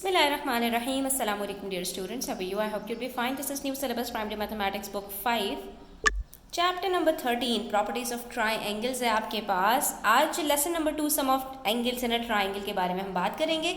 Bismillahirrahmanirrahim. Assalamu alaikum dear students. How are you? I hope you'll be fine. This is new syllabus primary mathematics book 5. Chapter number 13 properties of triangles है आपके पास। आज lesson number 2 sum of angles in a triangle के बारे में हम बात करेंगे।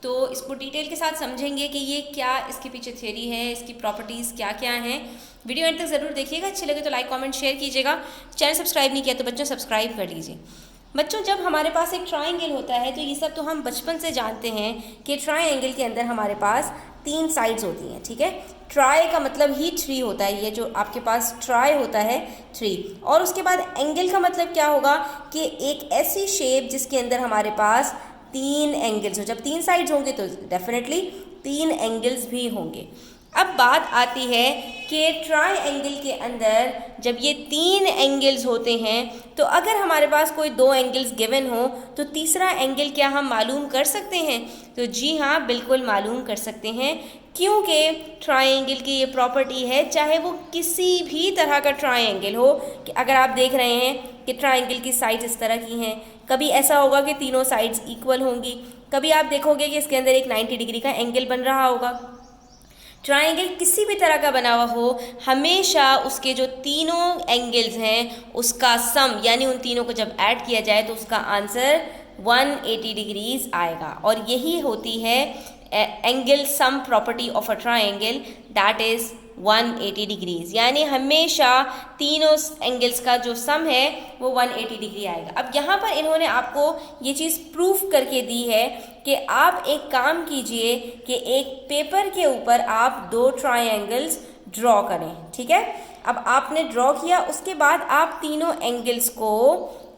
तो इसको डिटेल के साथ समझेंगे कि ये क्या इसके पीछे थ्योरी है, इसकी प्रॉपर्टीज़ क्या क्या हैं। वीडियो एंड तक ज़रूर देखिएगा। अच्छे लगे तो लाइक कमेंट शेयर कीजिएगा। चैनल सब्सक्राइब नहीं किया तो बच्चों सब्सक्राइब कर लीजिए। बच्चों जब हमारे पास एक ट्राइंगल होता है तो ये सब तो हम बचपन से जानते हैं कि ट्राइंगल के अंदर हमारे पास 3 साइड्स होती हैं। ठीक है, ट्राई का मतलब ही 3 होता है। ये जो आपके पास ट्राई होता है 3, और उसके बाद एंगल का मतलब क्या होगा कि एक ऐसी शेप जिसके अंदर हमारे पास 3 एंगल्स हो। जब 3 साइड्स होंगे तो डेफिनेटली 3 एंगल्स भी होंगे। अब बात आती है कि ट्राइंगल के अंदर जब ये 3 एंगल्स होते हैं तो अगर हमारे पास कोई 2 एंगल्स गिवन हो तो तीसरा एंगल क्या हम मालूम कर सकते हैं? तो जी हाँ, बिल्कुल मालूम कर सकते हैं, क्योंकि ट्राइंगल की ये प्रॉपर्टी है, चाहे वो किसी भी तरह का ट्राइंगल हो। कि अगर आप देख रहे हैं कि ट्राइंगल की साइड्स इस तरह की हैं, कभी ऐसा होगा कि तीनों साइड्स इक्वल होंगी, कभी आप देखोगे कि इसके अंदर एक 90 डिग्री का एंगल बन रहा होगा। ट्राइंगल किसी भी तरह का बना हुआ हो, हमेशा उसके जो तीनों एंगल्स हैं उसका सम, यानी उन तीनों को जब ऐड किया जाए तो उसका आंसर 180 डिग्रीज आएगा। और यही होती है angle sum property of a triangle, that is 180 degrees. यानी हमेशा तीनों एंगल्स का जो सम है वो 180 डिग्री आएगा। अब यहाँ पर इन्होंने आपको ये चीज़ प्रूफ करके दी है कि आप एक काम कीजिए कि एक पेपर के ऊपर आप 2 ट्राइंगल्स ड्रॉ करें। ठीक है, अब आपने ड्रॉ किया, उसके बाद आप तीनों एंगल्स को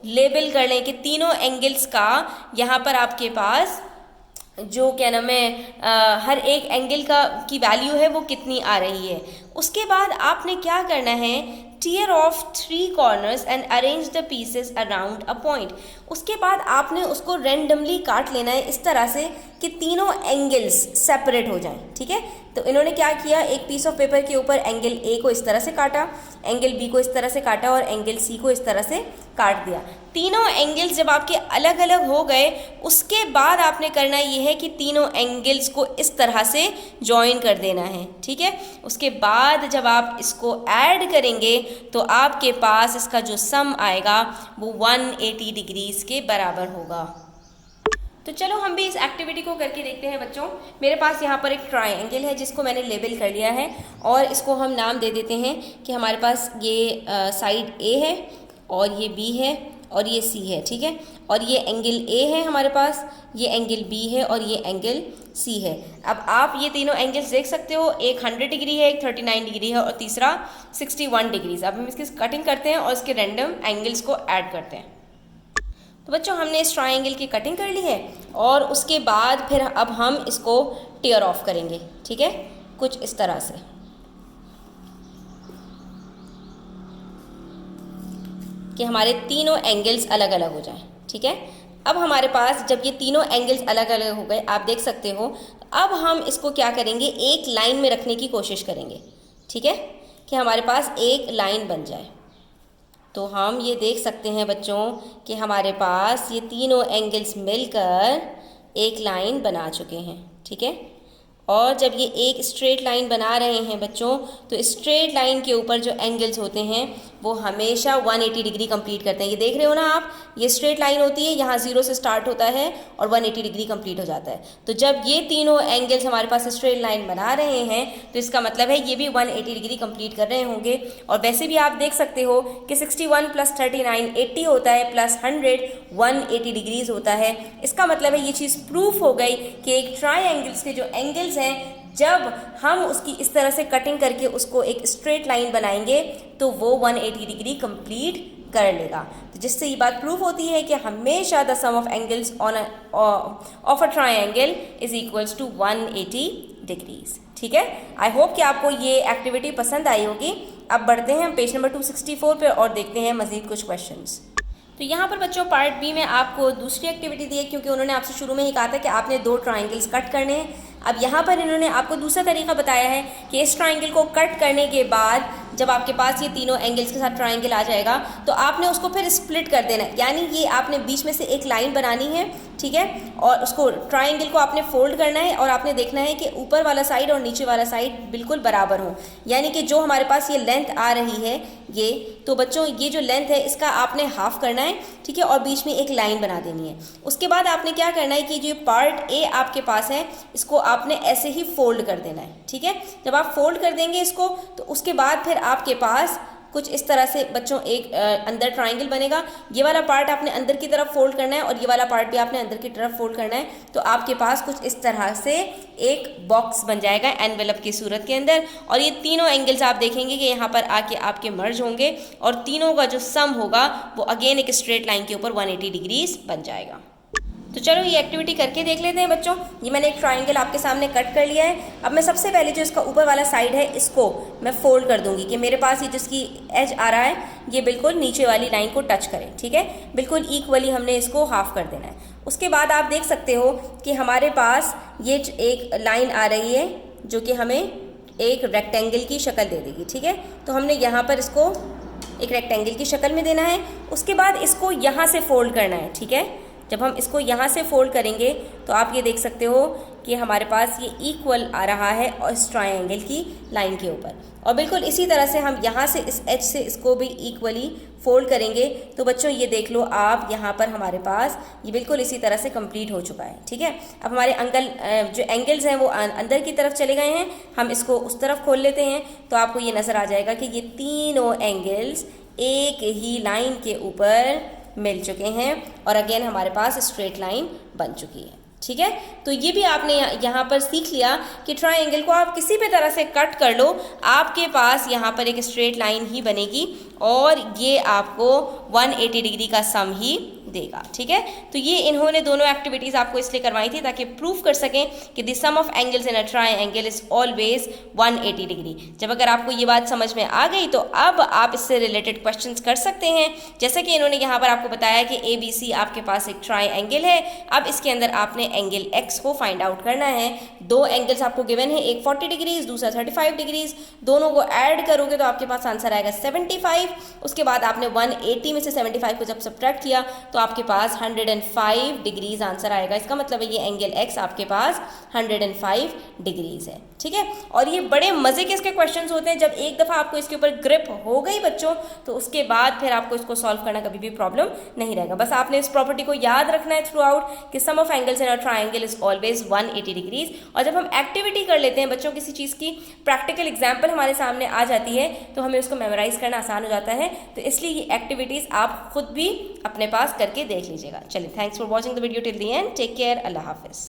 लेबल कर लें कि तीनों एंगल्स का यहाँ पर आपके पास जो क्या नाम है हर एक एंगल का की वैल्यू है वो कितनी आ रही है। उसके बाद आपने क्या करना है, tear of 3 corners and arrange the pieces around a point. उसके बाद आपने उसको रेंडमली काट लेना है इस तरह से कि तीनों एंगल्स सेपरेट हो जाएं। ठीक है, तो इन्होंने क्या किया, एक पीस ऑफ पेपर के ऊपर एंगल ए को इस तरह से काटा, एंगल बी को इस तरह से काटा और एंगल सी को इस तरह से काट दिया। तीनों एंगल्स जब आपके अलग अलग हो गए, उसके बाद आपने करना ये है कि तीनों एंगल्स को इस तरह से जॉइन कर देना है। ठीक है, उसके बाद जब आप इसको ऐड करेंगे तो आपके पास इसका जो सम आएगा वो 180 डिग्रीज के बराबर होगा। तो चलो हम भी इस एक्टिविटी को करके देखते हैं बच्चों। मेरे पास यहाँ पर एक ट्राइंगल है जिसको मैंने लेबल कर लिया है और इसको हम नाम दे देते हैं कि हमारे पास ये साइड ए है और ये बी है और ये सी है। ठीक है, और ये एंगल ए है हमारे पास, ये एंगल बी है और ये एंगल सी है। अब आप ये तीनों एंगल्स देख सकते हो, एक 100 डिग्री है, एक 39 डिग्री है और तीसरा 61 डिग्रीज। अब हम इसकी कटिंग करते हैं और इसके रैंडम एंगल्स को ऐड करते हैं। तो बच्चों हमने इस ट्राइंगल की कटिंग कर ली है और उसके बाद फिर अब हम इसको टीयर ऑफ करेंगे। ठीक है, कुछ इस तरह से कि हमारे तीनों एंगल्स अलग अलग हो जाएं। ठीक है, अब हमारे पास जब ये तीनों एंगल्स अलग अलग हो गए, आप देख सकते हो, अब हम इसको क्या करेंगे, एक लाइन में रखने की कोशिश करेंगे। ठीक है, कि हमारे पास एक लाइन बन जाए। तो हम ये देख सकते हैं बच्चों कि हमारे पास ये तीनों एंगल्स मिलकर एक लाइन बना चुके हैं। ठीक है, और जब ये एक स्ट्रेट लाइन बना रहे हैं बच्चों, तो स्ट्रेट लाइन के ऊपर जो एंगल्स होते हैं वो हमेशा 180 डिग्री कंप्लीट करते हैं। ये देख रहे हो ना आप, ये स्ट्रेट लाइन होती है, यहाँ 0 से स्टार्ट होता है और 180 डिग्री कंप्लीट हो जाता है। तो जब ये तीनों एंगल्स हमारे पास स्ट्रेट लाइन बना रहे हैं तो इसका मतलब है ये भी 180 डिग्री कंप्लीट कर रहे होंगे। और वैसे भी आप देख सकते हो कि 61 + 39 80 होता है, प्लस 100 180 डिग्रीज होता है। इसका मतलब है ये चीज़ प्रूफ हो गई कि एक ट्राइंगल्स के जो एंगल्स हैं, जब हम उसकी इस तरह से कटिंग करके उसको एक स्ट्रेट लाइन बनाएंगे तो वो 180 डिग्री कंप्लीट कर लेगा। तो जिससे ये बात प्रूफ होती है कि हमेशा the sum of angles of a triangle is equals to 180 degrees. ठीक है, आई होप कि आपको ये एक्टिविटी पसंद आई होगी। अब बढ़ते हैं हम पेज नंबर 264 पे और देखते हैं मज़ीद कुछ क्वेश्चंस। तो यहाँ पर बच्चों पार्ट बी में आपको दूसरी एक्टिविटी दी है, क्योंकि उन्होंने आपसे शुरू में ही कहा था कि आपने 2 ट्राइंगल्स कट करने हैं। अब यहाँ पर इन्होंने आपको दूसरा तरीका बताया है कि इस ट्राइंगल को कट करने के बाद जब आपके पास ये तीनों एंगल्स के साथ ट्राइंगल आ जाएगा तो आपने उसको फिर स्प्लिट कर देना है। यानी ये आपने बीच में से एक लाइन बनानी है। ठीक है, और उसको ट्राइंगल को आपने फोल्ड करना है और आपने देखना है कि ऊपर वाला साइड और नीचे वाला साइड बिल्कुल बराबर हो, यानी कि जो हमारे पास ये लेंथ आ रही है ये, तो बच्चों ये जो लेंथ है इसका आपने हाफ करना है, ठीक है, और बीच में एक लाइन बना देनी है। उसके बाद आपने क्या करना है कि जो पार्ट ए आपके पास है इसको आपने ऐसे ही फोल्ड कर देना है, ठीक है। जब आप फोल्ड कर देंगे इसको तो उसके बाद फिर आपके पास कुछ इस तरह से बच्चों एक अंदर ट्राइंगल बनेगा। ये वाला पार्ट आपने अंदर की तरफ फोल्ड करना है और ये वाला पार्ट भी आपने अंदर की तरफ फोल्ड करना है, तो आपके पास कुछ इस तरह से एक बॉक्स बन जाएगा एनवेलप की सूरत के अंदर। और ये तीनों एंगल्स आप देखेंगे कि यहाँ पर आके आपके मर्ज होंगे और तीनों का जो सम होगा वो अगेन एक स्ट्रेट लाइन के ऊपर 180 डिग्रीज बन जाएगा। तो चलो ये एक्टिविटी करके देख लेते हैं बच्चों। ये मैंने एक ट्राइंगल आपके सामने कट कर लिया है। अब मैं सबसे पहले जो इसका ऊपर वाला साइड है इसको मैं फोल्ड कर दूंगी कि मेरे पास ये जिसकी एज आ रहा है ये बिल्कुल नीचे वाली लाइन को टच करे, ठीक है, बिल्कुल इक्वली हमने इसको हाफ कर देना है। उसके बाद आप देख सकते हो कि हमारे पास ये एक लाइन आ रही है जो कि हमें एक रेक्टेंगल की शक्ल दे देगी, ठीक है। तो हमने यहाँ पर इसको एक रेक्टेंगल की शक्ल में देना है। उसके बाद इसको यहाँ से फोल्ड करना है, ठीक है। जब हम इसको यहाँ से फोल्ड करेंगे तो आप ये देख सकते हो कि हमारे पास ये इक्वल आ रहा है और इस ट्रायंगल की लाइन के ऊपर, और बिल्कुल इसी तरह से हम यहाँ से इस एज से इसको भी इक्वली फोल्ड करेंगे। तो बच्चों ये देख लो आप यहाँ पर हमारे पास ये बिल्कुल इसी तरह से कंप्लीट हो चुका है, ठीक है। अब हमारे जो एंगल्स हैं वो अंदर की तरफ चले गए हैं, हम इसको उस तरफ खोल लेते हैं तो आपको ये नज़र आ जाएगा कि ये तीनों एंगल्स एक ही लाइन के ऊपर मिल चुके हैं और अगेन हमारे पास स्ट्रेट लाइन बन चुकी है, ठीक है। तो ये भी आपने यहाँ पर सीख लिया कि ट्रायंगल को आप किसी भी तरह से कट कर लो, आपके पास यहाँ पर एक स्ट्रेट लाइन ही बनेगी और ये आपको 180 डिग्री का सम ही देगा, ठीक है। तो ये इन्होंने दोनों एक्टिविटीज़ आपको इसलिए करवाई थी ताकि प्रूफ कर सकें कि the sum of angles in a triangle is always 180 degree. जब अगर आपको ये बात समझ में आ गई तो अब आप इससे रिलेटेड क्वेश्चंस कर सकते हैं, जैसे कि इन्होंने यहाँ पर आपको बताया कि ABC आपके पास एक ट्रायंगल है। अब इसके अंदर आपने एंगल X को फाइंड आउट करना है। दो एंगल्स आपको गिवन है, एक 40 डिग्रीज दूसरा 35 डिग्रीज, दोनों को ऐड करोगे तो आपके पास आंसर आएगा 75। उसके बाद आपने 180 में से 75 को जब सब्ट्रैक्ट किया तो आपके पास 105 डिग्रीज आंसर आएगा। इसका मतलब है ये एंगल X आपके पास 105 डिग्रीज है, ठीक है। और ये बड़े मजे के इसके क्वेश्चंस होते हैं। जब एक दफ़ा आपको इसके ऊपर ग्रिप हो गई बच्चों तो उसके बाद फिर आपको इसको सॉल्व करना कभी भी प्रॉब्लम नहीं रहेगा। बस आपने इस प्रॉपर्टी को याद रखना है थ्रू आउट कि sum of angles in a triangle is always 180 degrees. और जब हम एक्टिविटी कर लेते हैं बच्चों, किसी चीज़ की प्रैक्टिकल एग्जाम्पल हमारे सामने आ जाती है तो हमें उसको मेमोराइज करना आसान हो जाता है। तो इसलिए ये एक्टिविटीज़ आप खुद भी अपने पास करके देख लीजिएगा। चलिए, thanks for watching the video till the end. Take care, अल्लाह हाफिज़।